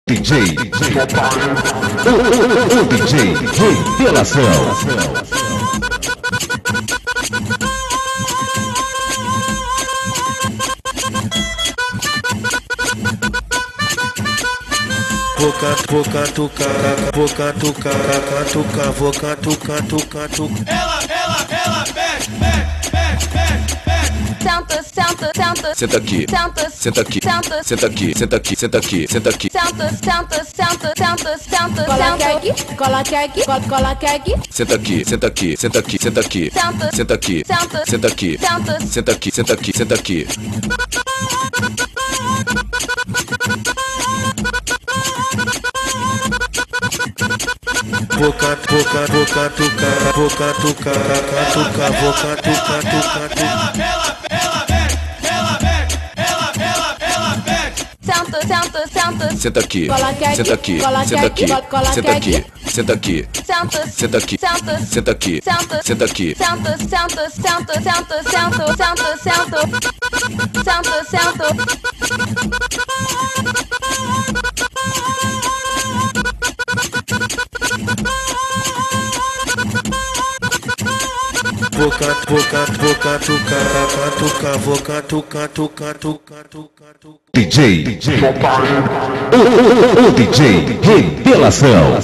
DJ, o DJ Revelação. Boca tuca, boca tuca, catuca, boca tuca, tuca, tuca. Ela, senta, Senta aqui, senta, senta aqui, senta, senta aqui, senta aqui, senta aqui, senta aqui. senta, Cola aqui. Senta aqui, senta aqui, senta aqui, senta aqui. Senta. Senta aqui, Senta. senta aqui, Senta. senta aqui, senta aqui, senta aqui. Boca tuca, boca tuca, catuca, boca tuca, tuca, tuca. Senta, Senta aqui, Cola aqui, senta aqui, cola senta aqui, aqui, cola senta aqui. aqui, senta aqui, senta, senta aqui, senta, senta aqui, senta, senta aqui. senta. Boca tuca, catuca, boca tuca, tuca, tuca, tuca, tuca. DJ, o DJ Revelação.